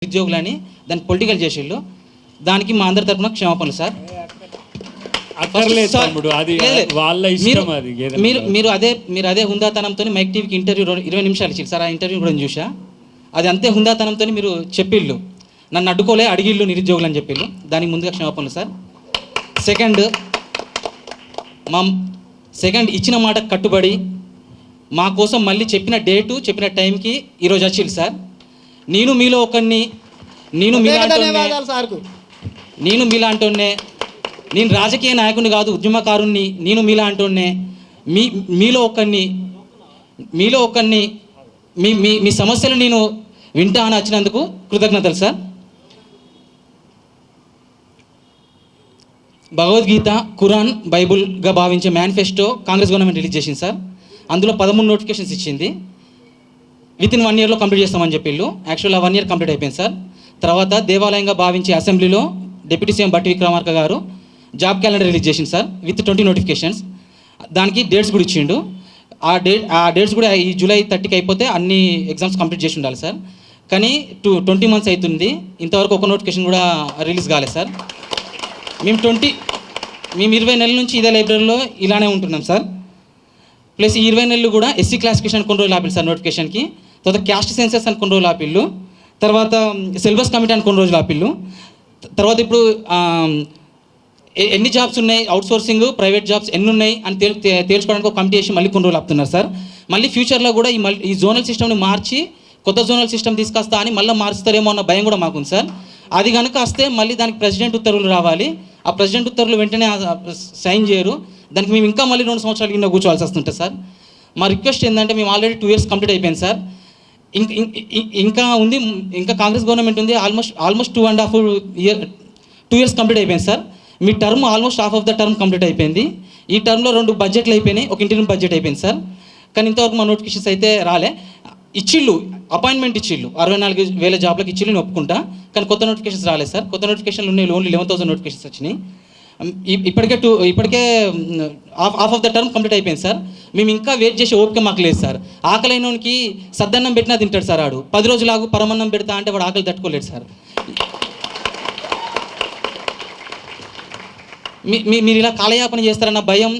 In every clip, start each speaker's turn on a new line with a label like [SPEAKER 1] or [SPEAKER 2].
[SPEAKER 1] ఉద్యోగులని దాన్ని పొలిటికల్ చేసేళ్ళు. దానికి మా అందరి తరపున క్షమాపణలు సార్. మీరు అదే హుందాతనంతో మైక్ టీవీకి ఇంటర్వ్యూ 20 నిమిషాలు ఇచ్చారు సార్. ఆ ఇంటర్వ్యూ కూడా చూసా. అది అంతే హుందాతనంతో మీరు చెప్పిళ్ళు, నన్ను అడ్డుకోలే అడిగిళ్ళు నిరుద్యోగులు అని చెప్పిళ్ళు. దానికి ముందుగా క్షమాపణలు సార్. సెకండ్ ఇచ్చిన మాట కట్టుబడి మా కోసం మళ్ళీ చెప్పిన డేటు చెప్పిన టైంకి ఈరోజు వచ్చిళ్ళు సార్. నేను మీలాంటోనే, నేను రాజకీయ నాయకుని కాదు, ఉద్యమకారుణ్ణి. నేను మీలాంటోనే, మీలో ఒకరిని మీ సమస్యలు నేను వింటా అని వచ్చినందుకు కృతజ్ఞతలు సార్. భగవద్గీత, ఖురాన్, బైబుల్గా భావించే మేనిఫెస్టో కాంగ్రెస్ గవర్నమెంట్ రిలీజ్ చేసింది సార్. అందులో 13 నోటిఫికేషన్స్ ఇచ్చింది. వితిన్ 1 ఇయర్లో కంప్లీట్ చేస్తామని చెప్పిళ్ళు. యాక్చువల్ 1 ఇయర్ కంప్లీట్ అయిపోయింది సార్. తర్వాత దేవాలయంగా భావించే అసెంబ్లీలో డిప్యూటీ సీఎం బట్టి విక్రమార్క గారు జాబ్ క్యాలెండర్ రిలీజ్ చేసింది సార్ విత్ 20 నోటిఫికేషన్స్. దానికి డేట్స్ కూడా ఇచ్చిండు. ఆ డేట్స్ కూడా ఈ జూలై 30కి అయిపోతే అన్ని ఎగ్జామ్స్ కంప్లీట్ చేసి ఉండాలి సార్. కానీ 20 మంత్స్ అవుతుంది, ఇంతవరకు ఒక నోటిఫికేషన్ కూడా రిలీజ్ కాలేదు సార్. మేము 20 నెలల నుంచి ఇదే లైబ్రరీలో ఇలానే ఉంటున్నాం సార్. ప్లస్ ఈ 20 నెలలు కూడా ఎస్సీ క్లాసిఫికేషన్ కొన్ని రోజులు ఆపిల్లు సార్ నోటిఫికేషన్కి. తర్వాత క్యాస్ట్ సెన్సెస్ అని కొన్ని రోజులు ఆపిల్లు. తర్వాత సిలబస్ కమిటీ అని కొన్ని రోజులు ఆపిల్లు. తర్వాత ఇప్పుడు ఎన్ని జాబ్స్ ఉన్నాయి, అవుట్సోర్సింగ్, ప్రైవేట్ జాబ్స్ ఎన్ని ఉన్నాయి అని తేల్చుకోవడానికి ఒక కమిటీ చేసి మళ్ళీ కొన్ని రోజులు ఆపుతున్నారు సార్. మళ్ళీ ఫ్యూచర్లో కూడా ఈ జోనల్ సిస్టమ్ని మార్చి కొత్త జోనల్ సిస్టమ్ తీసుకొస్తా అని మళ్ళీ మారుస్తారేమో అన్న భయం కూడా మాకుంది సార్. అది కనుక వస్తే మళ్ళీ దానికి ప్రెసిడెంట్ ఉత్తర్వులు రావాలి. ఆ ప్రెసిడెంట్ ఉత్తర్వులు వెంటనే సైన్ చేయరు. దానికి మేము ఇంకా మళ్ళీ 2 సంవత్సరాలు కింద కూర్చోవాల్సి వస్తుంటుంది సార్. మా రిక్వెస్ట్ ఏంటంటే, మేము ఆల్రెడీ 2 ఇయర్స్ కంప్లీట్ అయిపోయింది సార్. ఇంకా ఉంది, ఇంకా కాంగ్రెస్ గవర్నమెంట్ ఉంది. ఆల్మోస్ట్ 2 ఇయర్స్ కంప్లీట్ అయిపోయింది sir. Me term almost half of the term complete అయిపోయింది. ఈ టర్మ్లో 2 బడ్జెట్లు అయిపోయినాయి, ఒక ఇంటర్మ్ బడ్జెట్ అయిపోయింది సార్. కానీ ఇంతవరకు మా నోటిఫికేషన్స్ అయితే రాలే. ఇచ్చిళ్ళు, అపాయింట్మెంట్ ఇచ్చిళ్ళు, 64,000 జాబ్లకు ఇచ్చిళ్ళు, నేను ఒప్పుకుంటా. కానీ కొత్త నోటిఫికేషన్స్ రాలేదు సార్. కొత్త నోటిఫికేషన్లు ఉన్నాయి, ఓన్లీ 11,000 నోటిఫికేషన్స్ వచ్చినాయి. ఇప్పటికే half of the term complete అయిపోయింది సార్. మేము ఇంకా వెయిట్ చేసే ఓపిక మాకు లేదు సార్. ఆకలైనోనికి సద్దన్నం పెట్టినా తింటాడు సార్. ఆడు 10 రోజులాగు పరమన్నం పెడతా అంటే వాడు ఆకలి తట్టుకోలేడు సార్. మీరు ఇలా కాలయాపన చేస్తారన్న భయం,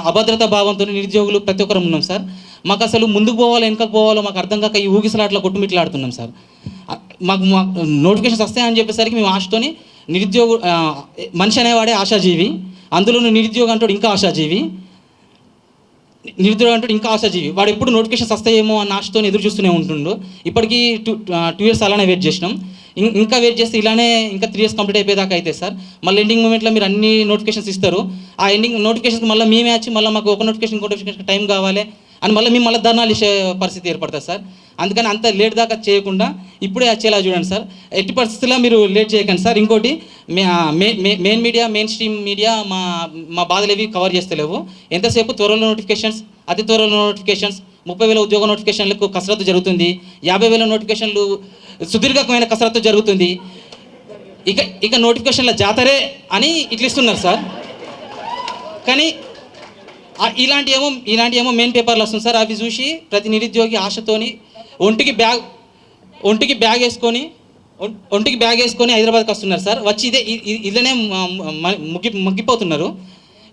[SPEAKER 1] అభద్రతా భావంతో నిరుద్యోగులు ప్రతి ఒక్కరు ఉన్నాం సార్. మాకు అసలు ముందుకు పోవాలో వెనకకు పోవాలో మాకు అర్థం కాక ఈ ఊగిసలాట్లా కొట్టుమిట్లాడుతున్నాం సార్. మాకు నోటిఫికేషన్స్ వస్తాయని చెప్పేసరికి మేము ఆశతోని నిరుద్యోగు మనిషి అనేవాడే ఆశాజీవి, అందులోనూ నిరుద్యోగం అంటాడు ఇంకా ఆశాజీవి. వాడు ఎప్పుడు నోటిఫికేషన్స్ వస్తాయేమో అన్న ఆశతో ఎదురు చూస్తూనే ఉంటుండు. ఇప్పటికీ 2 ఇయర్స్ అలానే వెయిట్ చేసినాం. ఇంకా వెయిట్ చేస్తే ఇలానే ఇంకా 3 ఇయర్స్ కంప్లీట్ అయిపోయేదాకా అయితే సార్. మళ్ళీ ఎండింగ్ మూమెంట్లో మీరు అన్ని నోటిఫికేషన్స్ ఇస్తారు. ఆ ఎండింగ్ నోటిఫికేషన్కి మళ్ళీ మేమే వచ్చి మళ్ళీ మాకు ఒక నోటిఫికేషన్ టైం కావాలి అని మేము మళ్ళీ ధర్నాలు ఇచ్చే పరిస్థితి ఏర్పడుతుంది సార్. అందుకని అంత లేట్ దాకా చేయకుండా ఇప్పుడే వచ్చేలా చూడండి సార్. ఎట్టి పరిస్థితుల్లో మీరు లేట్ చేయకండి సార్. ఇంకోటి, మెయిన్ స్ట్రీమ్ మీడియా మా బాధలు ఏవి కవర్ చేస్తలేవు. ఎంతసేపు త్వరలో నోటిఫికేషన్స్, అతి త్వరలో నోటిఫికేషన్స్, 30,000 ఉద్యోగ నోటిఫికేషన్లకు కసరత్తు జరుగుతుంది. 50,000 నోటిఫికేషన్లు సుదీర్ఘమైన కసరత్తు జరుగుతుంది. ఇక నోటిఫికేషన్ల జాతరే అని ఇట్లా ఇస్తున్నారు సార్. కానీ ఇలాంటి ఏమో మెయిన్ పేపర్లు వస్తుంది సార్. అవి చూసి ప్రతి నిరుద్యోగి ఆశతోని ఒంటికి బ్యాగ్ వేసుకొని హైదరాబాద్కి వస్తున్నారు సార్. వచ్చి ఇదేనే ముగ్గిపోతున్నారు.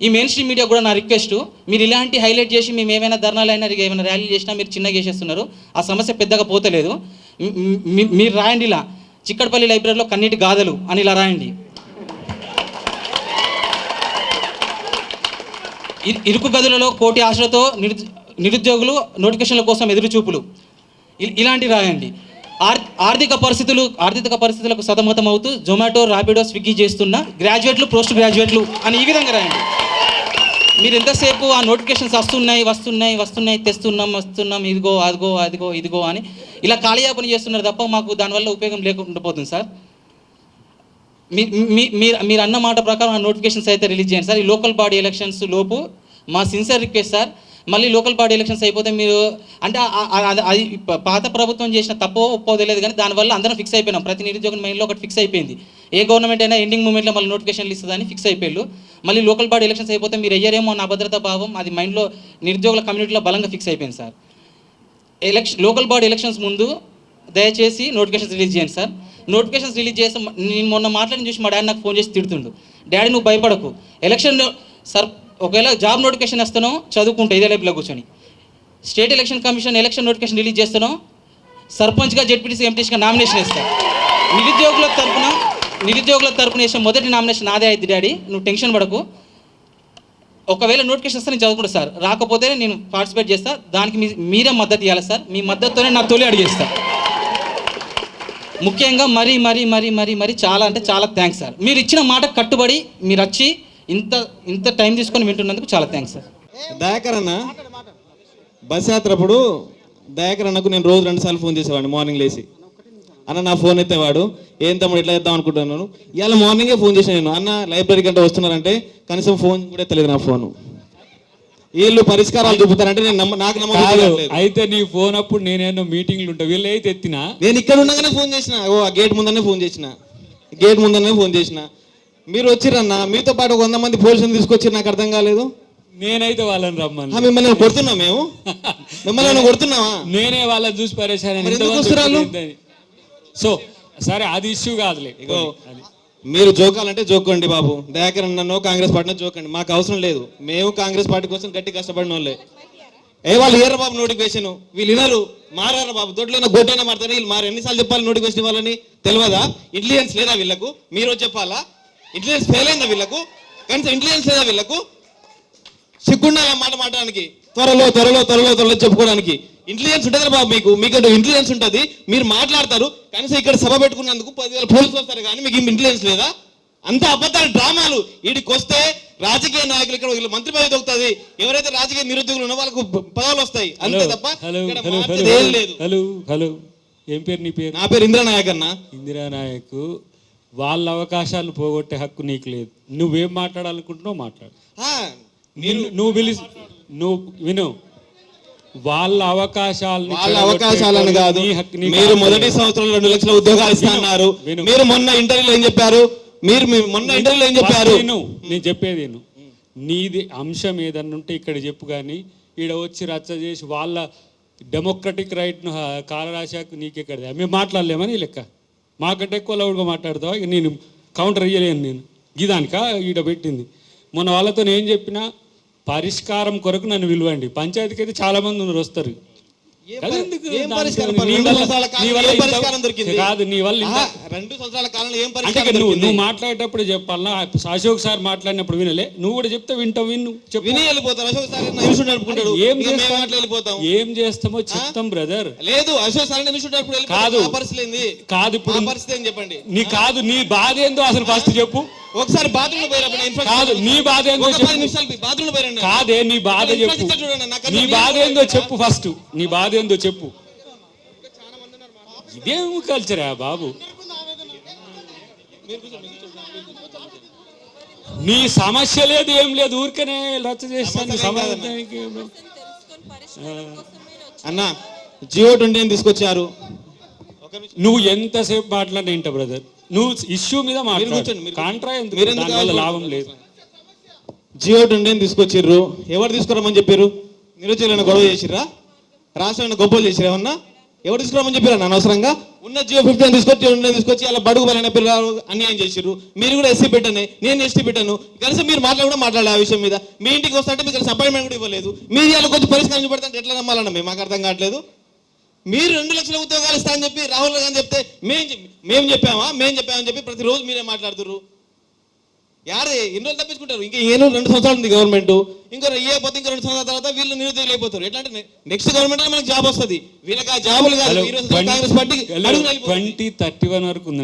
[SPEAKER 1] ఈ మెయిన్ స్ట్రీమ్ మీడియా కూడా నా రిక్వెస్ట్, మీరు ఇలాంటి హైలైట్ చేసి మేము ఏమైనా ధర్నాలైనా ఏమైనా ర్యాలీలు చేసినా మీరు చిన్నగా చేసేస్తున్నారు. ఆ సమస్య పెద్దగా పోతలేదు. మీరు రాయండి, ఇలా చిక్కడపల్లి లైబ్రరీలో కన్నీటి గాథలు అని ఇలా రాయండి. ఇరుకు గదులలో కోటి ఆశలతో నిరుద్యోగులు నోటిఫికేషన్ల కోసం ఎదురుచూపులు, ఇలాంటివి రాయండి. ఆర్థిక పరిస్థితులకు సతమతం అవుతూ జొమాటో, ర్యాపిడో, స్విగ్గీ చేస్తున్న గ్రాడ్యుయేట్లు, పోస్ట్ గ్రాడ్యుయేట్లు అని ఈ విధంగా రాయండి. మీరు ఎంతసేపు ఆ నోటిఫికేషన్స్ వస్తున్నాయి తెస్తున్నాం ఇదిగో అని ఇలా కాలయాపన చేస్తున్నారు తప్ప మాకు దానివల్ల ఉపయోగం లేకుండా పోతుంది సార్. మీరు అన్న మాట ప్రకారం ఆ నోటిఫికేషన్స్ అయితే రిలీజ్ చేయండి సార్. ఈ లోకల్ బాడీ ఎలక్షన్స్ లోపు మా సిన్సియర్ రిక్వెస్ట్ సార్. మళ్ళీ లోకల్ బాడీ ఎలక్షన్స్ అయిపోతే మీరు అంటే అది పాత ప్రభుత్వం చేసిన తప్పో ఒప్పో తెలియదు, కానీ దానివల్ల అందరం ఫిక్స్ అయిపోయినాం. ప్రతి నిరుద్యోగం మైండ్లో ఒకటి ఫిక్స్ అయిపోయింది, ఏ గవర్నమెంట్ అయినా ఎండింగ్ మూమెంట్లో మళ్ళీ నోటిఫికేషన్లు ఇస్తుందని ఫిక్స్ అయిపోయారు. మళ్ళీ లోకల్ బాడీ ఎలక్షన్స్ అయిపోతే మీరు అయ్యారేమో అన్న అభద్రతా భావం అది మైండ్లో నిరుద్యోగుల కమ్యూనిటీలో బలంగా ఫిక్స్ అయిపోయింది సార్. లోకల్ బాడీ ఎలక్షన్స్ ముందు దయచేసి నోటిఫికేషన్స్ రిలీజ్ చేయండి సార్. నోటిఫికేషన్స్ రిలీజ్ చేస్తే నేను మొన్న మాట్లాడిన చూసి మా డాడీ నాకు ఫోన్ చేసి తిడుతుండు, డాడీ నువ్వు భయపడకు, ఎలక్షన్ సార్ ఒకవేళ జాబ్ నోటిఫికేషన్ వస్తానో చదువుకుంటా ఇదే లైఫ్లో కూర్చొని, state election commission election notification release చేస్తానో సర్పంచ్గా జెడ్పీటీసీ ఎంపీటీసీగా నామినేషన్ ఇస్తాను. నిరుద్యోగుల తరపున వేసే మొదటి నామినేషన్ నాదే అయింది డాడీ, నువ్వు టెన్షన్ పడకు, ఒకవేళ నోటిఫికేషన్ వస్తే నేను చదువుకుంటా సార్, రాకపోతే నేను పార్టిసిపేట్ చేస్తా, దానికి మీరే మద్దతు ఇవ్వాలి సార్, మీ మద్దతుతోనే నా తొలి అడిగేస్తా. ముఖ్యంగా మరీ మరీ మరీ మరీ మరీ చాలా అంటే చాలా థ్యాంక్స్ సార్, మీరు ఇచ్చిన మాట కట్టుబడి మీరు వచ్చి ఇంత టైం తీసుకొని వింటున్నందుకు చాలా థ్యాంక్స్ సార్.
[SPEAKER 2] దయాకర్ అన్న బస్ యాత్రప్పుడు దయాకర్ అన్నకు నేను రోజు 2 సార్లు ఫోన్ చేసేవాడిని, మార్నింగ్ లేచి అన్న నా ఫోన్ ఎత్తేవాడు, ఏం తమ్ముడు ఎట్లా చేద్దాం అనుకుంటున్నాను. ఇవాళ మార్నింగే ఫోన్ చేశాను నేను, అన్న లైబ్రరీ కంటే వస్తున్నారంటే కనీసం ఫోన్ కూడా ఎత్తలేదు నా ఫోను. వీళ్ళు పరిష్కారాలు చూపుతారంటే నేను నాకు నమ్మకం.
[SPEAKER 3] అయితే నీ ఫోన్ అప్పుడు నేనేమో మీటింగ్లు ఉంటా, వీళ్ళు అయితే ఎత్తినా
[SPEAKER 2] నేను ఇక్కడ ఉండగానే ఫోన్ చేసిన, ఆ గేట్ ముందనే ఫోన్ చేసిన, మీరు వచ్చిరన్న, మీతో పాటు 100 మంది పోలీసులు తీసుకొచ్చి నాకు అర్థం కాలేదు.
[SPEAKER 3] నేనైతే వాళ్ళని రమ్మని
[SPEAKER 2] మిమ్మల్ని కొడుతున్నాం మేము, మిమ్మల్ని కొడుతున్నావా?
[SPEAKER 3] నేనే వాళ్ళని చూసి పరేశాను. సో సరే అది ఇష్యూ కాదులే,
[SPEAKER 2] మీరు జోకాలంటే జోకండి బాబు, దయాకర్ అన్నో కాంగ్రెస్ పార్టీనో జోకండి, మాకు అవసరం లేదు. మేము కాంగ్రెస్ పార్టీ కోసం గట్టి కష్టపడిన వాళ్ళే. వాళ్ళు ఇయ్యరు బాబు నోటిఫికేషన్, వీళ్ళు వినరు, మారారు బాబు, దొడ్లైనా గొడ్డైనా మారుతారు వీళ్ళు మారు. ఎన్నిసార్లు చెప్పాలి నోటిఫికేషన్ ఇవ్వాలని? తెలియదా? ఇంటెలిజెన్స్ లేదా వీళ్ళకు? మీరు చెప్పాలా? ఇంటెలిజెన్స్ ఫెయిల్ అయిందా వీళ్ళకు? కనీసం ఇంటెలిజెన్స్ లేదా వీళ్ళకు? సిగ్గుండాలి మాట మాట్లాడడానికి, త్వరలో చెప్పుకోవడానికి. ఇంటెలిజెన్స్ ఉంటుంది బాబు, మీకు ఇంటెలిజెన్స్ ఉంటుంది, మీరు మాట్లాడతారు. కనీసం ఇక్కడ సభ పెట్టుకున్నందుకు 10,000 పోలీసులు వస్తారు, కానీ మీకు ఇంటెలిజెన్స్ లేదా? అంత అబద్ధాలు, డ్రామాలు. వీడికి వస్తే రాజకీయ నాయకులు ఇక్కడ వీళ్ళు మంత్రి పదవి దొరుకుతుంది, ఎవరైతే రాజకీయ నిరుద్యోగులు ఉన్న వాళ్ళకు పదవులు వస్తాయి, అంతే తప్ప ఏం లేదు.
[SPEAKER 3] హలో ఏం పేరు నీ పేరు?
[SPEAKER 2] నా పేరు ఇందిరానాయక్ అన్న.
[SPEAKER 3] ఇందిరానాయక్, వాళ్ళ అవకాశాలు పోగొట్టే హక్కు నీకు లేదు. నువ్వేం మాట్లాడాలనుకుంటున్నావు మాట్లాడు. నువ్వు విను, వాళ్ళ
[SPEAKER 2] అవకాశాలను కాదు. మీరు మొదటి సంవత్సరంలో 2 లక్షల ఉద్యోగాలు ఇస్తున్నారు. మీరు మొన్న ఇంటర్వ్యూలో ఏం చెప్పారు?
[SPEAKER 3] నేను చెప్పేది నీది అంశం ఏదన్నా ఉంటే ఇక్కడ చెప్పు, కానీ ఈడ వచ్చి రచ్చ చేసి వాళ్ళ డెమోక్రటిక్ రైట్ను కాలరాశాకు నీకెక్కడ? మేము మాట్లాడలేమని లెక్క, మాకంటే ఎక్కువ లౌడ్గా మాట్లాడతావా? నేను కౌంటర్ ఇయ్యలేను. నేను ఇదానికా ఈడ పెట్టింది. మొన్న వాళ్ళతో ఏం చెప్పినా పరిష్కారం కొరకు నన్ను పిలవండి. పంచాయతీకి అయితే చాలా మంది ఉన్నారు, వస్తారు.
[SPEAKER 2] కాదు, నీ వల్ల 2 సంవత్సరాల కాలంలో ఏం పరిష్కారం?
[SPEAKER 3] నువ్వు మాట్లాడేటప్పుడు చెప్పాలా? అశోక్ సార్ మాట్లాడినప్పుడు వినలే, నువ్వు కూడా చెప్తే వింటావు.
[SPEAKER 2] విని వెళ్ళిపోతారు. అశోక్ సార్
[SPEAKER 3] ఏం చేస్తామో చెప్తాం బ్రదర్.
[SPEAKER 2] లేదు, అశోక్ సార్
[SPEAKER 3] కాదు ఇప్పుడు
[SPEAKER 2] చెప్పండి.
[SPEAKER 3] నీ బాధ ఏందో అసలు ఫస్ట్ చెప్పు.
[SPEAKER 2] ఒకసారి బాత్రూమ్ పోయినప్పుడు
[SPEAKER 3] కాదు, నీ బాధ ఏందో
[SPEAKER 2] బాత్రూమ్ పోయిన
[SPEAKER 3] కాదే, నీ బాధ చెప్పు. నీ బాధ ఏందో చెప్పు ఫస్ట్, నీ బాధ ఏందో చెప్పు. ఇదేం కల్చరా బాబు? నీ సమస్య లేదు, ఏం లేదు, ఊరికనే రచ్చ చేస్తాను. సమాధానానికి
[SPEAKER 2] అన్న జియో 20 తీసుకొచ్చారు.
[SPEAKER 3] నువ్వు ఎంతసేపు మాట్లాడినా ఏంట బ్రదర్, నువ్వు ఇష్యూ మీద మాట్లాడు. కాంట్రా లాభం లేదు.
[SPEAKER 2] జియో 20 తీసుకొచ్చిర్రు, ఎవరు తీసుకురామని చెప్పారు? నిరుద్యోగులను గొడవ చేసిర్రా? రాష్ట్రాన్ని గొప్పలు చేసిరా? ఏమన్నా ఎవరు తీసుకురామని చెప్పారా? అనవసరంగా ఉన్న జియో 15 తీసుకొచ్చి అలా బడుగు బలైన పిల్లలు అన్యాయం చేసిర్రు. మీరు కూడా ఎస్సీ పెట్టాను, నేను ఎస్టీ పెట్టాను, కనీసం మీరు కూడా మాట్లాడాలి ఆ విషయం మీద. మీ ఇంటికి వస్తుంటే మీకు అపాయింట్మెంట్ కూడా ఇవ్వలేదు. మీరు ఇలా కొంచెం పరిష్కారం చూపెడతాంటే ఎట్లా నమ్మాలన్నా మేము? మాకు అర్థం కావట్లేదు. మీరు 2 లక్షల ఉద్యోగాలు ఇస్తా అని చెప్పి రాహుల్ గాంధీ చెప్తే మేము చెప్పామని చెప్పి ప్రతిరోజు మీరే మాట్లాడుతున్నారు. ఎన్ని రోజులు తప్పించుకుంటారు? ఇంకా 2 సంవత్సరాలు ఉంది గవర్నమెంట్, ఇంకో పోతే ఇంకో 2 సంవత్సరాల తర్వాత వీళ్ళు నిరుద్యోగులు అయిపోతారు. ఎట్లా అంటే నెక్స్ట్ గవర్నమెంట్ లో మనకు జాబ్ వస్తుంది, వీళ్ళకి ఆ జాబులు కాదు. కాంగ్రెస్ పార్టీ
[SPEAKER 3] 2031 వరకు ఉంది.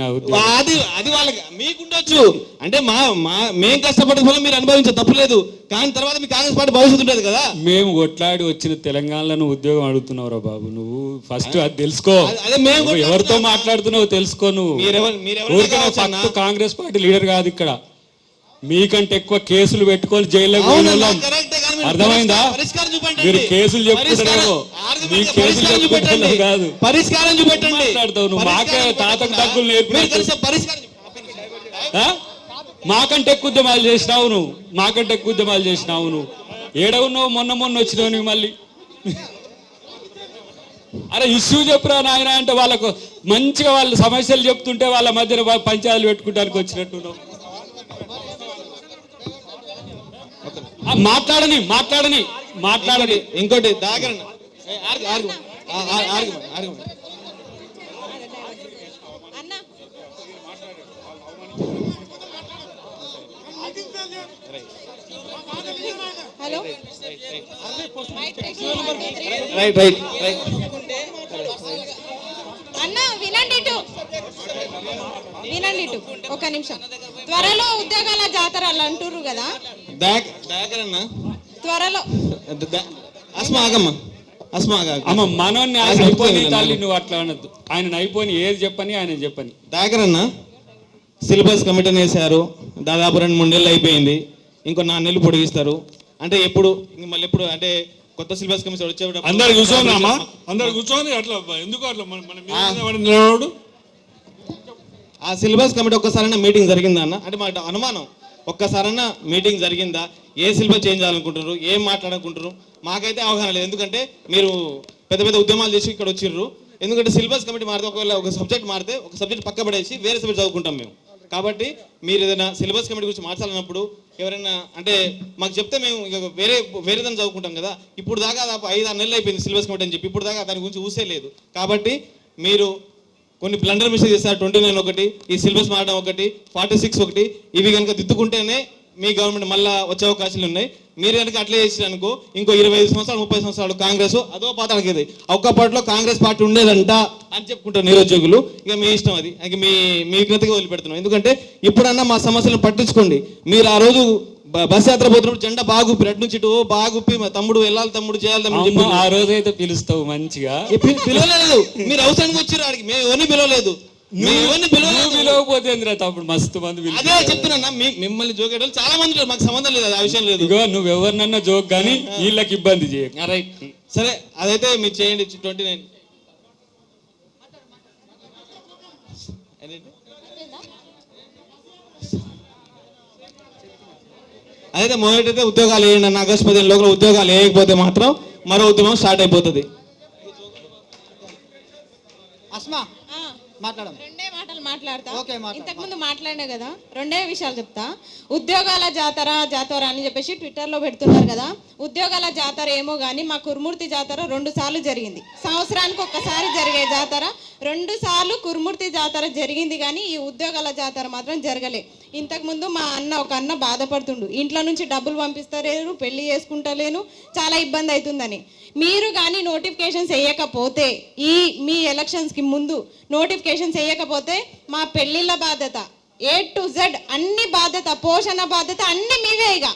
[SPEAKER 2] అది వాళ్ళకి మీకుండొచ్చు, అంటే మేము కష్టపడే ఫలం మీరు అనుభవించే తప్పులేదు, కానీ తర్వాత మీ కాంగ్రెస్ పార్టీ భవిష్యత్తు ఉంటుంది కదా.
[SPEAKER 3] మేము కొట్లాడి వచ్చిన తెలంగాణలో ఉద్యోగం అడుగుతున్నావురా బాబు, నువ్వు ఫస్ట్ అది తెలుసుకో. ఎవరితో మాట్లాడుతున్నావు తెలుసుకో. నువ్వు కాంగ్రెస్ పార్టీ లీడర్ కాదు ఇక్కడ. మీకంటే ఎక్కువ కేసులు పెట్టుకొని జైల్లో అర్థమైందా? మీరు కేసులు చెప్పుకుంటారేమో, మీ కేసులు చెప్పుకుంటారు కాదు,
[SPEAKER 2] పరిష్కారం చూపెట్టండి.
[SPEAKER 3] మాట్లాడతావు నువ్వు. మాకే తాతకు తగ్గులు నేర్పి మాకంటే ఎక్కువ ఉద్యమాలు చేసినావు నువ్వు, మాకంటే ఎక్కువ ఉద్యమాలు చేసినావు నువ్వు. ఏడవున్నావు? మొన్న వచ్చినావు నువ్వు. మళ్ళీ అరే ఇష్యూ చెప్పురా నాయన అంటే వాళ్ళకు మంచిగా వాళ్ళు సమస్యలు చెప్తుంటే వాళ్ళ మధ్యన పంచాయతీలు పెట్టుకోవడానికి వచ్చినట్టున్నావు. మాట్లాడని
[SPEAKER 2] ఇంకోటి దగ్గర
[SPEAKER 4] హలో
[SPEAKER 2] రైట్ రైట్ రైట్
[SPEAKER 4] అన్న వినండి ఇటు ఒక నిమిషం. త్వరలో ఉద్యోగాల జాతర అంటుర్రు కదా,
[SPEAKER 2] దగ్గరన్నా
[SPEAKER 4] త్వరలో
[SPEAKER 3] అమ్మ మనోన్ని అయిపోయి తల్లి నువ్వు అట్లా అనద్దు. ఆయన అయిపోయి ఏది చెప్పని ఆయన చెప్పని.
[SPEAKER 2] దగ్గరన్నా సిలబస్ కమిటీని వేశారు, దాదాపు 2-3 నెలలు అయిపోయింది, ఇంకో 4 నెలలు పొడిగిస్తారు. అంటే ఎప్పుడు మళ్ళీ ఎప్పుడు అంటే కొత్త సిలబస్ కమిషన్ వచ్చేటప్పుడు
[SPEAKER 5] అందరు కూర్చొని అట్లా ఎందుకు అట్లా మన
[SPEAKER 2] ఆ సిలబస్ కమిటీ ఒక్కసారైనా మీటింగ్ జరిగిందా అన్న? అంటే మాకు అనుమానం, ఒక్కసారైనా మీటింగ్ జరిగిందా? ఏ సిలబస్ చేంజ్ చేయాలనుకుంటున్నారు, ఏం మాట్లాడాలనుకుంటున్నారు? మాకైతే అవగాహన లేదు. ఎందుకంటే మీరు పెద్ద పెద్ద ఉద్యమాలు చేసి ఇక్కడ వచ్చిర్రు. ఎందుకంటే సిలబస్ కమిటీ మారితే ఒకవేళ ఒక సబ్జెక్ట్ మారితే ఒక సబ్జెక్ట్ పక్క పడేసి వేరే సబ్జెక్ట్ చదువుకుంటాం మేము. కాబట్టి మీరు ఏదైనా సిలబస్ కమిటీ గురించి మార్చాలన్నప్పుడు ఎవరైనా అంటే మాకు చెప్తే మేము ఇక వేరేదని చదువుకుంటాం కదా. ఇప్పుడు దాకా 5-6 నెలలు అయిపోయింది సిలబస్ కమిటీ అని చెప్పి, ఇప్పుడు దాకా దాని గురించి ఊసే లేదు. కాబట్టి మీరు కొన్ని బ్లండర్ మిస్టేక్ చేస్తారు. 29 ఒకటి, ఈ సిలబస్ మారడం ఒకటి, 46 ఒకటి, ఇవి కనుక దిద్దుకుంటేనే మీ గవర్నమెంట్ మళ్ళీ వచ్చే అవకాశాలు ఉన్నాయి. మీరు కనుక అట్లే చేసిరనుకో ఇంకో 25 సంవత్సరాలు 30 సంవత్సరాలు కాంగ్రెస్ అదో పాతానికి ఒక్కపాటిలో కాంగ్రెస్ పార్టీ ఉండేదంట అని చెప్పుకుంటారు నిరుద్యోగులు. ఇక మీ ఇష్టం, అది ఇక మీ విజ్ఞతగా వదిలిపెడుతున్నాం. ఎందుకంటే ఇప్పుడన్నా మా సమస్యలను పట్టించుకోండి. మీరు ఆ రోజు బస్ యాత్ర పోతున్నప్పుడు జెండా బాగుప్పి అటు నుంచి ఇటు బాగుప్పి మా తమ్ముడు వెళ్ళాలి, తమ్ముడు చేయాలి, తమ్ముడు
[SPEAKER 3] ఆ రోజు అయితే పిలుస్తావు మంచిగా.
[SPEAKER 2] పిలవలేదు, మీరు అవసరానికి వచ్చారు ఆడికి, మేము ఎవరిని పిలవలేదు.
[SPEAKER 3] పిలవకపోతే తప్పుడు మస్తు మంది.
[SPEAKER 2] అదే చెప్తున్నా, మిమ్మల్ని జోకేటోళ్ళు చాలా మంది, మాకు సంబంధం లేదు, ఆ విషయం లేదు.
[SPEAKER 3] ఇగో నువ్వు ఎవరినన్నా జోక్ కానీ వీళ్ళకి ఇబ్బంది చేయ.
[SPEAKER 2] రైట్, సరే అదైతే మీరు చేయండి. 29 అదైతే మొదటైతే ఉద్యోగాలు వేయండి అన్న. ఆగస్టు 15 లోపల ఉద్యోగాలు వేయకపోతే మాత్రం మరో ఉద్యమం స్టార్ట్ అయిపోతుంది.
[SPEAKER 4] రెండే మాటలు మాట్లాడతా. ఇంతకు ముందు మాట్లాడినా కదా, రెండే విషయాలు చెప్తా. ఉద్యోగాల జాతర అని చెప్పేసి ట్విట్టర్లో పెడుతున్నారు కదా. ఉద్యోగాల జాతర ఏమో కానీ మా కురుమూర్తి జాతర 2 సార్లు జరిగింది. సంవత్సరానికి ఒక్కసారి జరిగే జాతర 2 సార్లు కురుమూర్తి జాతర జరిగింది, కానీ ఈ ఉద్యోగాల జాతర మాత్రం జరగలే. ఇంతకుముందు మా ఒక అన్న బాధపడుతుండు, ఇంట్లో నుంచి డబ్బులు పంపిస్తలేరు, పెళ్లి చేసుకుంటలేను, చాలా ఇబ్బంది అవుతుందని. మీరు కానీ నోటిఫికేషన్స్ వేయకపోతే, ఈ మీ ఎలక్షన్స్కి ముందు నోటిఫికేషన్స్ వేయకపోతే మా పెళ్ళిళ్ళ బాధ్యత A to Z అన్ని బాధ్యత, పోషణ బాధ్యత అన్ని మీవే. ఇక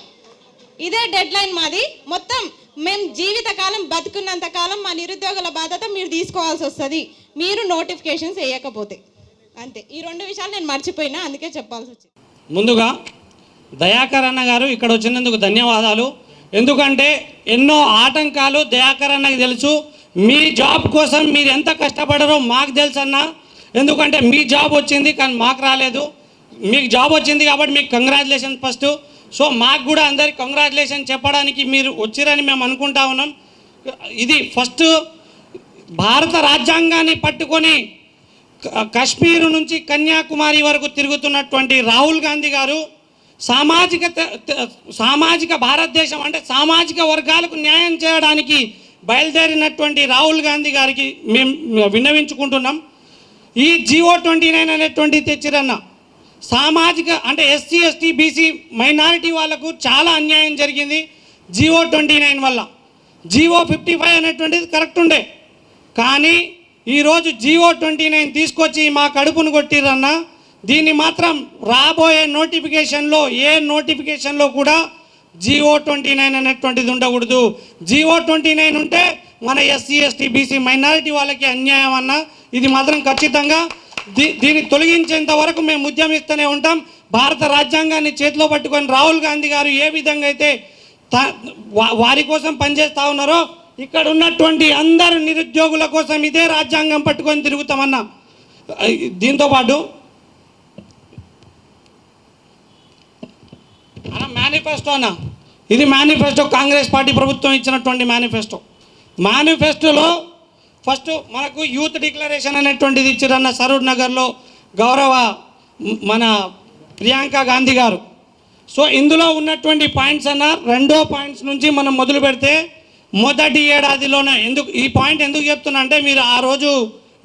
[SPEAKER 4] ఇదే డెడ్ లైన్ మాది. మొత్తం మేము జీవితకాలం బతుకున్నంత కాలం మా నిరుద్యోగుల బాధ్యత మీరు తీసుకోవాల్సి వస్తుంది, మీరు నోటిఫికేషన్స్ వేయకపోతే. అంతే, ఈ 2 విషయాలు నేను మర్చిపోయినా, అందుకే చెప్పాల్సి వచ్చింది.
[SPEAKER 6] ముందుగా దయాకర్ అన్న గారు ఇక్కడ వచ్చినందుకు ధన్యవాదాలు. ఎందుకంటే ఎన్నో ఆటంకాలు దయాకర్ అన్నకి తెలుసు. మీ జాబ్ కోసం మీరు ఎంత కష్టపడారో మాకు తెలుసు అన్న. ఎందుకంటే మీ జాబ్ వచ్చింది కానీ మాకు రాలేదు. మీకు జాబ్ వచ్చింది కాబట్టి మీకు కంగ్రాచులేషన్ ఫస్ట్. సో మాకు కూడా అందరికి కంగ్రాచులేషన్ చెప్పడానికి మీరు వచ్చిరని మేము అనుకుంటా ఉన్నాం. ఇది ఫస్ట్ భారత రాజ్యాంగాన్ని పట్టుకొని కాశ్మీర్ నుంచి కన్యాకుమారి వరకు తిరుగుతున్నటువంటి రాహుల్ గాంధీ గారు సామాజిక భారతదేశం అంటే సామాజిక వర్గాలకు న్యాయం చేయడానికి బయలుదేరినటువంటి రాహుల్ గాంధీ గారికి మేము విన్నవించుకుంటున్నాం. ఈ GO-29 అనేటువంటి తెచ్చిరన్న సామాజిక అంటే SC, ST, BC మైనారిటీ వాళ్ళకు చాలా అన్యాయం జరిగింది GO-29 వల్ల. GO-55 అనేటువంటిది కరెక్ట్ ఉండే, కానీ ఈరోజు GO-29 తీసుకొచ్చి మా కడుపును కొట్టిరన్న. దీన్ని మాత్రం రాబోయే నోటిఫికేషన్లో ఏ నోటిఫికేషన్లో కూడా GO-29 అనేటువంటిది ఉండకూడదు. GO-29 ఉంటే మన SC, ST, BC మైనారిటీ వాళ్ళకి అన్యాయం అన్న. ఇది మాత్రం ఖచ్చితంగా దీన్ని తొలగించేంత వరకు మేము ఉద్యమిస్తూనే ఉంటాం. భారత రాజ్యాంగాన్ని చేతిలో పట్టుకొని రాహుల్ గాంధీ గారు ఏ విధంగా అయితే వారి కోసం పనిచేస్తూ ఉన్నారో ఇక్కడ ఉన్నటువంటి అందరు నిరుద్యోగుల కోసం ఇదే రాజ్యాంగం పట్టుకొని తిరుగుతామన్నా. దీంతోపాటు మేనిఫెస్టో అన్న, ఇది మేనిఫెస్టో కాంగ్రెస్ పార్టీ ప్రభుత్వం ఇచ్చినటువంటి మేనిఫెస్టోలో ఫస్ట్ మనకు యూత్ డిక్లరేషన్ అనేటువంటిది ఇచ్చారన్న సరూర్ నగర్లో గౌరవ మన ప్రియాంక గాంధీ గారు. సో ఇందులో ఉన్నటువంటి పాయింట్స్ అన్న రెండో పాయింట్స్ నుంచి మనం మొదలు పెడితే మొదటి ఏడాదిలోనే ఈ పాయింట్ ఎందుకు చెప్తున్నా అంటే మీరు ఆ రోజు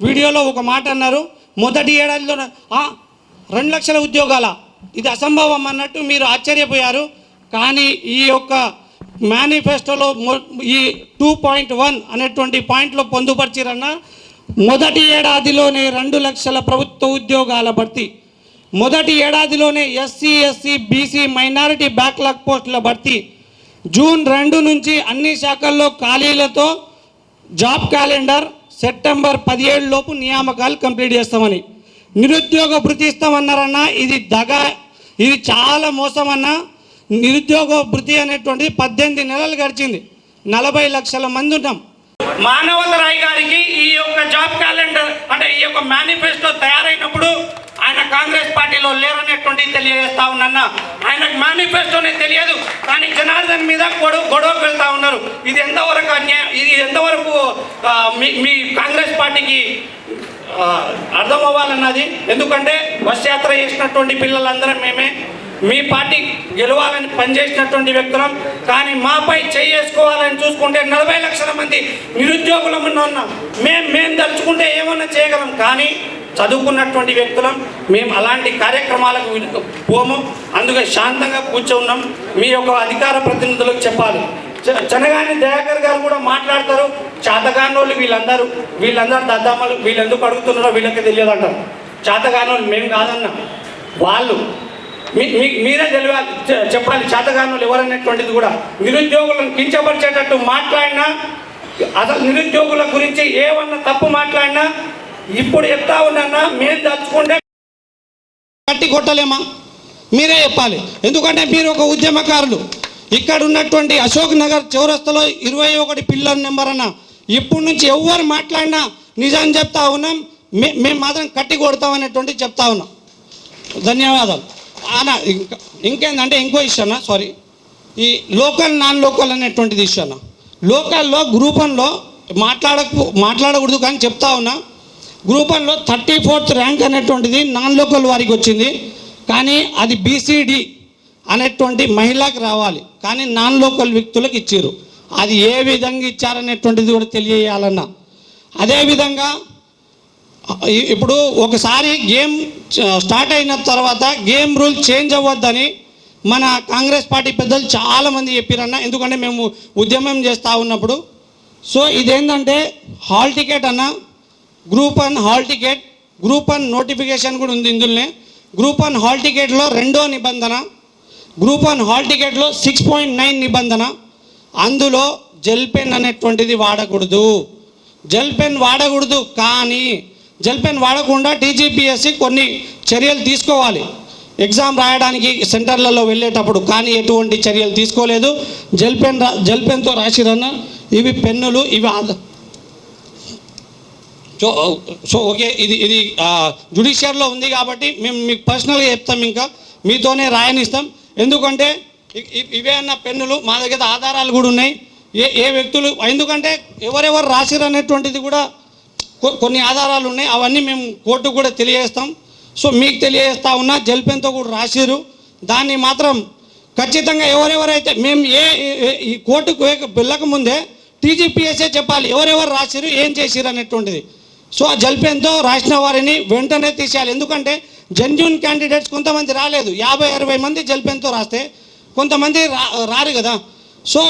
[SPEAKER 6] వీడియోలో ఒక మాట అన్నారు, మొదటి ఏడాదిలోనే 2 లక్షల ఉద్యోగాల, ఇది అసంభవం అన్నట్టు మీరు ఆశ్చర్యపోయారు. కానీ ఈ యొక్క మేనిఫెస్టోలో ఈ 2.1 అనేటువంటి పాయింట్లో పొందుపరిచిరన్న మొదటి ఏడాదిలోనే 2 లక్షల ప్రభుత్వ ఉద్యోగాల భర్తీ, మొదటి ఏడాదిలోనే SC SC BC minority backlog పోస్టుల భర్తీ, జూన్ 2 నుంచి అన్ని శాఖల్లో ఖాళీలతో జాబ్ క్యాలెండర్, సెప్టెంబర్ 17 లోపు నియామకాలు కంప్లీట్ చేస్తామని, నిరుద్యోగ భృతి ఇస్తామన్నారన్న, ఇది ఇది చాలా మోసం అన్న. నిరుద్యోగ భృతి అనేటువంటిది 18 నెలలు గడిచింది, 40 లక్షల మంది ఉన్నాం. మానవతరాయ్ గారికి ఈ యొక్క జాబ్ క్యాలెండర్ అంటే ఈ యొక్క మేనిఫెస్టో తయారైనప్పుడు ఆయన కాంగ్రెస్ పార్టీలో లేరనేటువంటిది తెలియజేస్తా ఉన్నాన్న. ఆయనకు మేనిఫెస్టోనే తెలియదు, కానీ జనార్దన్ మీద గొడవకు వెళ్తా ఉన్నారు. ఇది ఎంతవరకు అన్యాయం, ఇది ఎంతవరకు మీ కాంగ్రెస్ పార్టీకి అర్థం అవ్వాలన్నది. ఎందుకంటే బస్ యాత్ర చేసినటువంటి పిల్లలందరం మేమే, మీ పార్టీ గెలవాలని పనిచేసినటువంటి వ్యక్తులం. కానీ మాపై చేసుకోవాలని చూసుకుంటే 40 లక్షల మంది నిరుద్యోగులం ఉన్నాం. మేము తలుచుకుంటే ఏమన్నా చేయగలం, కానీ చదువుకున్నటువంటి వ్యక్తులం మేము అలాంటి కార్యక్రమాలకు పోము. అందుకే శాంతంగా కూర్చున్నాం. మీ యొక్క అధికార ప్రతినిధులకు చెప్పాలి. చనగాని దయాకర్ గారు కూడా మాట్లాడతారు, చేతగానోళ్ళు వీళ్ళందరూ దద్దామలు, వీళ్ళు ఎందుకు అడుగుతున్నారో వీళ్ళకి తెలియదు అంటారు. చేతగానోళ్ళు మేము కాదన్నా, వాళ్ళు మీరే తెలియాలి, చెప్పాలి చేతగానోళ్ళు ఎవరనేటువంటిది కూడా. నిరుద్యోగులను కించపరిచేటట్టు మాట్లాడినా, అసలు నిరుద్యోగుల గురించి ఏమన్నా తప్పు మాట్లాడినా ఇప్పుడు చెప్తా ఉన్నా మేము తలుచుకుంటే కట్టి కొట్టలేమా, మీరే చెప్పాలి. ఎందుకంటే మీరు ఒక ఉద్యమకారులు. ఇక్కడ ఉన్నటువంటి అశోక్ నగర్ చౌరస్తలో 21 పిల్లర్ నెంబర్ అన్న, ఇప్పటి నుంచి ఎవరు మాట్లాడినా నిజం చెప్తా ఉన్నాం, మేము మాత్రం కట్టి కొడతాం అనేటువంటిది చెప్తా ఉన్నాం. ధన్యవాదాలు అన్న. ఇంకేందంటే ఇంకో ఇష్యూ అన్న, సారీ, ఈ లోకల్ నాన్ లోకల్ అనేటువంటిది ఇష్యూ అన్న. లోకల్లో గ్రూప్ 1లో మాట్లాడకూడదు కానీ చెప్తా ఉన్నా, గ్రూప్ 1లో 34th ర్యాంక్ అనేటువంటిది నాన్ లోకల్ వారికి వచ్చింది. కానీ అది బీసీడీ అనేటువంటి మహిళకి రావాలి, కానీ నాన్ లోకల్ వ్యక్తులకు ఇచ్చారు. అది ఏ విధంగా ఇచ్చారనేటువంటిది కూడా తెలియజేయాలన్న. అదేవిధంగా ఇప్పుడు ఒకసారి గేమ్ స్టార్ట్ అయిన తర్వాత గేమ్ రూల్ చేంజ్ అవ్వద్దని మన కాంగ్రెస్ పార్టీ పెద్దలు చాలామంది చెప్పారన్న. ఎందుకంటే మేము ఉద్యమం చేస్తూ ఉన్నప్పుడు. సో ఇదేంటంటే హాల్ టికెట్ అన్న, group 1 hall ticket, group 1 notification కూడా ఉంది ఇందులోనే. గ్రూప్ 1 హాల్ టికెట్లో 2వ నిబంధన, గ్రూప్ 1 హాల్ టికెట్లో 6.9 నిబంధన, అందులో జెల్ పెన్ అనేటువంటిది వాడకూడదు. జెల్ పెన్ వాడకూడదు, కానీ జెల్ పెన్ వాడకుండా టీజీపీఎస్సీ కొన్ని చర్యలు తీసుకోవాలి ఎగ్జామ్ రాయడానికి సెంటర్లలో వెళ్ళేటప్పుడు. కానీ ఎటువంటి చర్యలు తీసుకోలేదు. జెల్ పెన్తో రాసిరన్న. ఇవి పెన్నులు, ఇవి సో ఓకే, ఇది జ్యుడిషియర్లో ఉంది కాబట్టి మేము మీకు పర్సనల్గా చెప్తాం, ఇంకా మీతోనే రాయనిస్తాం. ఎందుకంటే ఇవే అన్న పెన్నులు, మా దగ్గర ఆధారాలు కూడా ఉన్నాయి ఏ వ్యక్తులు, ఎందుకంటే ఎవరెవరు రాసిరు అనేటువంటిది కూడా కొన్ని ఆధారాలు ఉన్నాయి. అవన్నీ మేము కోర్టుకు కూడా తెలియజేస్తాం. సో మీకు తెలియజేస్తా ఉన్నా, జెల్ పెన్తో కూడా రాసిరు. దాన్ని మాత్రం ఖచ్చితంగా ఎవరెవరైతే మేము ఈ కోర్టుకు వెళ్ళకముందే టీజీపీఎస్ఏ చెప్పాలి ఎవరెవరు రాసిరు, ఏం చేసిరు అనేటువంటిది. సో ఆ జెల్ పెన్తో రాసిన వారిని వెంటనే తీసేయాలి. ఎందుకంటే జెన్యూన్ క్యాండిడేట్స్ కొంతమంది రాలేదు, 50-60 మంది జెల్ పెన్తో రాస్తే కొంతమంది రారు కదా. సో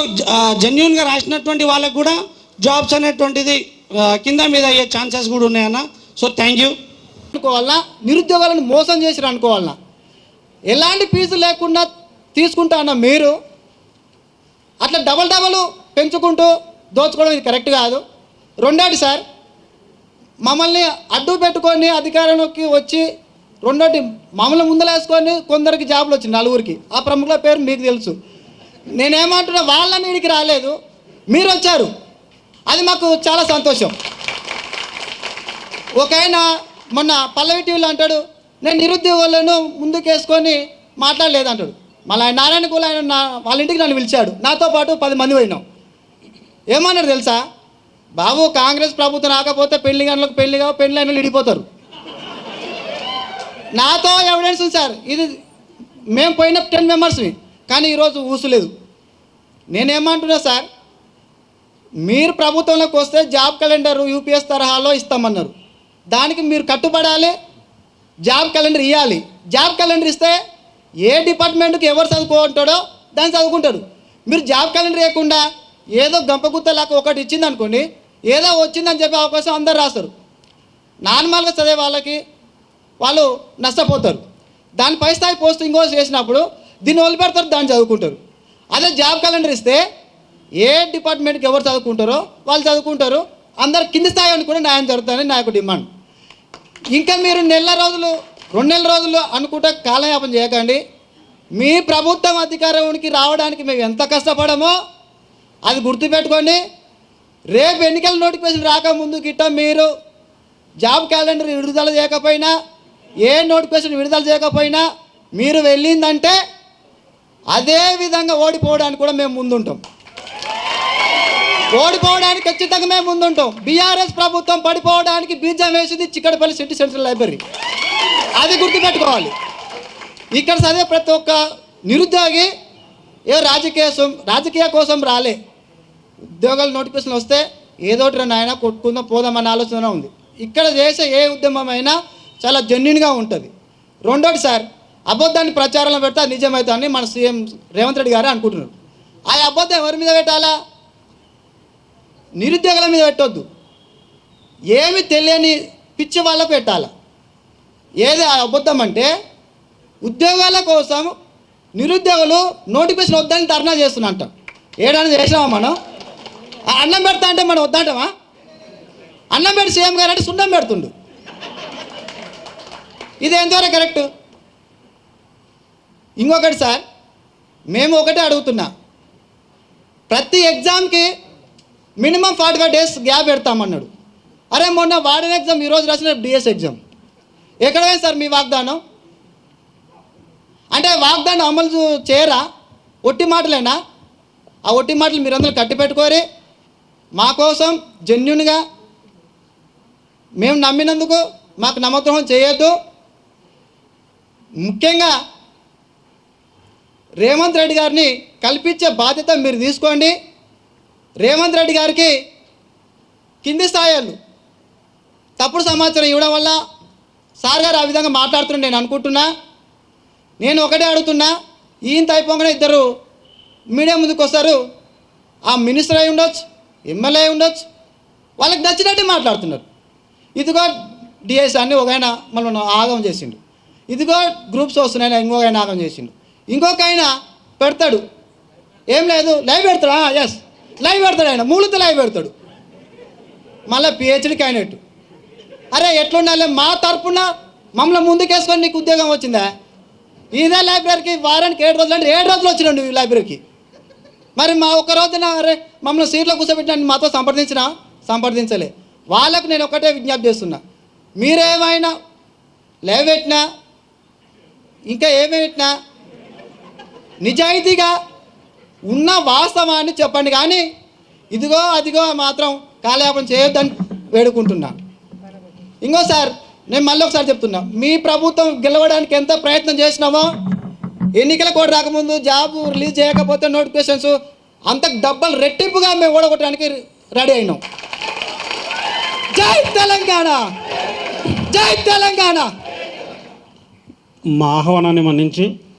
[SPEAKER 6] జెన్యూన్గా రాసినటువంటి వాళ్ళకు కూడా జాబ్స్ అనేటువంటిది కింద మీద అయ్యే ఛాన్సెస్ కూడా ఉన్నాయన్న. So thank you.
[SPEAKER 7] అనుకోవాలన్నా, నిరుద్యోగాలను మోసం చేసిరు అనుకోవాలన్నా, ఎలాంటి ఫీజు లేకుండా తీసుకుంటా అన్న మీరు అట్లా డబల్ పెంచుకుంటూ దోచుకోవడం ఇది కరెక్ట్ కాదు. రెండోది సార్, మమ్మల్ని అడ్డు పెట్టుకొని అధికారంలోకి వచ్చి రెండోటి మమ్మల్ని ముందలేసుకొని కొందరికి జాబులు వచ్చింది, 4గురికి. ఆ ప్రముఖుల పేరు మీకు తెలుసు. నేనేమంటున్నా, వాళ్ళ మీడికి రాలేదు, మీరు వచ్చారు, అది మాకు చాలా సంతోషం. ఒక ఆయన మొన్న పల్లవి టీవీలో అంటాడు, నేను నిరుద్యోగులను ముందుకేసుకొని మాట్లాడలేదంటాడు. మళ్ళీ ఆయన నారాయణ కూడా ఆయన వాళ్ళ ఇంటికి నన్ను పిలిచాడు, నాతో పాటు 10 మంది పోయినాం. ఏమన్నాడు తెలుసా, బాబు కాంగ్రెస్ ప్రభుత్వం రాకపోతే పెళ్లి గంటలకు పెళ్లి కావు, పెళ్లి అయిన విడిపోతారు. నాతో ఎవిడెన్స్ ఉంది సార్. ఇది మేము పోయిన 10 మెంబర్స్ని, కానీ ఈరోజు ఊసులేదు. నేనేమంటున్నా సార్, మీరు ప్రభుత్వంలోకి వస్తే జాబ్ క్యాలెండర్ యూపీఎస్ తరహాలో ఇస్తామన్నారు. దానికి మీరు కట్టుబడాలి, జాబ్ క్యాలెండర్ ఇవ్వాలి. జాబ్ క్యాలెండర్ ఇస్తే ఏ డిపార్ట్మెంట్కి ఎవరు చదువుకుంటాడో దాన్ని చదువుకుంటారు. మీరు జాబ్ క్యాలెండర్ ఇవ్వకుండా ఏదో గంపగుత్తలాగా ఒకటి ఇచ్చింది అనుకోండి, ఏదో వచ్చిందని చెప్పే అవకాశం అందరు రాస్తారు. నార్మల్గా చదివే వాళ్ళకి వాళ్ళు నష్టపోతారు. దాని పై స్థాయి పోస్ట్ ఇంకో చేసినప్పుడు దీన్ని వదిలిపెడతారు, దాన్ని చదువుకుంటారు. అదే జాబ్ క్యాలెండర్ ఇస్తే ఏ డిపార్ట్మెంట్కి ఎవరు చదువుకుంటారో వాళ్ళు చదువుకుంటారు. అందరు కింది స్థాయి అని కూడా న్యాయం జరుగుతుందని నా యొక్క డిమాండ్. ఇంకా మీరు 2 నెలల రోజులు అనుకుంటే కాలయాపన చేయకండి. మీ ప్రభుత్వం అధికారానికి రావడానికి మేము ఎంత కష్టపడమో అది గుర్తుపెట్టుకోండి. రేపు ఎన్నికల నోటిఫికేషన్ రాకముందు గిట్ట మీరు జాబ్ క్యాలెండర్ విడుదల చేయకపోయినా, ఏ నోటిఫికేషన్ విడుదల చేయకపోయినా మీరు వెళ్ళిందంటే అదే విధంగా ఓడిపోవడానికి కూడా మేము ముందుంటాం. ఓడిపోవడానికి ఖచ్చితంగా మేము ముందుంటాం. బీఆర్ఎస్ ప్రభుత్వం పడిపోవడానికి బీజం వేసింది చిక్కడపల్లి సిటీ సెంట్రల్ లైబ్రరీ. అది గుర్తుపెట్టుకోవాలి. ఇక్కడ చదివే ప్రతి ఒక్క నిరుద్యోగి ఏ రాజకీయ కోసం రాలే. ఉద్యోగాల నోటిఫికేషన్ వస్తే ఏదోటి నాయన కొట్టుకుందాం పోదామన్న ఆలోచన ఉంది. ఇక్కడ చేసే ఏ ఉద్యమమైనా చాలా జెన్యున్గా ఉంటుంది. రెండోది సార్, అబద్ధాన్ని ప్రచారంలో పెడితే అది నిజమవుతుందని మన సీఎం రేవంత్ రెడ్డి గారు అనుకుంటున్నారు. ఆ అబద్ధం ఎవరి మీద పెట్టాలా? నిరుద్యోగుల మీద పెట్టొద్దు, ఏమి తెలియని పిచ్చి వాళ్ళకు పెట్టాలి. ఏది ఆ అబద్ధం అంటే, ఉద్యోగాల కోసం నిరుద్యోగులు నోటిఫికేషన్ వద్దని ధర్నా చేస్తున్నట్ట. ఏడన్నా చేసినామా మనం? అన్నం పెడతా అంటే మనం వద్దంటామా? అన్నం పెట్టి సీఎం గారు అంటే సున్నం పెడుతుండు. ఇది ఎంతవరకు కరెక్ట్? ఇంకొకటి సార్, మేము ఒకటే అడుగుతున్నా, ప్రతి ఎగ్జామ్కి మినిమం 45 డేస్ గ్యాప్ పెడతామన్నాడు. అరే మొన్న వార్డెన్ ఎగ్జామ్ ఈరోజు రాసిన డిఎస్ ఎగ్జామ్ ఎక్కడైనా సార్ మీ వాగ్దానం? అంటే వాగ్దానం అమలు చేయరా? ఒట్టి మాటలేనా? ఆ ఒట్టి మాటలు మీరందరూ కట్టి పెట్టుకోరి. మా కోసం జెన్యున్గా మేము నమ్మినందుకు మాకు నమ్మద్రోహం చేయొద్దు. ముఖ్యంగా రేవంత్ రెడ్డి గారిని కల్పించే బాధ్యత మీరు తీసుకోండి. రేవంత్ రెడ్డి గారికి కింది స్థాయిలు తప్పుడు సమాచారం ఇవ్వడం వల్ల సార్ గారు ఆ విధంగా మాట్లాడుతున్నారు నేను అనుకుంటున్నా. నేను ఒకటే అడుగుతున్నా, ఈయన అయిపోగానే ఇద్దరు మీడియా ముందుకు వస్తారు. ఆ మినిస్టర్ అయి ఉండొచ్చు, ఎమ్మెల్యే అయి ఉండొచ్చు, వాళ్ళకి నచ్చినట్టే మాట్లాడుతున్నారు. ఇదిగో డిఎస్ అని ఒక ఆయన మళ్ళీ ఆగం చేసిండు, ఇదిగో గ్రూప్స్ వస్తున్నాయని ఇంకొక ఆయన ఆగం చేసిండు, ఇంకొక ఆయన పెడతాడు, ఏం లేదు లైవ్ పెడతాడు, ఎస్ లైవ్ పెడతాడు, ఆయన మూలతో లైవ్ పెడతాడు, మళ్ళీ పిహెచ్డి క్యాండిడేట్. అరే ఎట్లుండాలి? మా తరపున మమ్మల్ని ముందుకేసుకొని నీకు ఉద్యోగం వచ్చిందా? ఇదే లైబ్రరీకి వారానికి 7 రోజులు అంటే 7 రోజులు వచ్చినాడు ఈ లైబ్రరీకి. మరి మా ఒక్క రోజున అరే మమ్మల్ని సీట్లో కూర్చోబెట్టిన మాతో సంప్రదించలే. వాళ్ళకు నేను ఒకటే విజ్ఞప్తి చేస్తున్నా, మీరేమైనా లైవ్ పెట్టినా ఇంకా ఏమి పెట్టినా నిజాయితీగా ఉన్న వాస్తవాన్ని చెప్పండి, కానీ ఇదిగో అదిగో మాత్రం కాలయాపన చేయొద్దని వేడుకుంటున్నా. ఇంకోసారి నేను మళ్ళీ ఒకసారి చెప్తున్నా, మీ ప్రభుత్వం గెలవడానికి ఎంత ప్రయత్నం చేసినామో ఎన్నికల కూడా రాకముందు జాబ్ రిలీజ్ చేయకపోతే నోటిఫికేషన్స్ అంత డబ్బులు రెట్టింపుగా మేము ఓడగొట్టడానికి రెడీ అయినాం. జై తెలంగాణ, జై తెలంగాణ.
[SPEAKER 6] మా ఆహ్వానాన్ని మన్నించి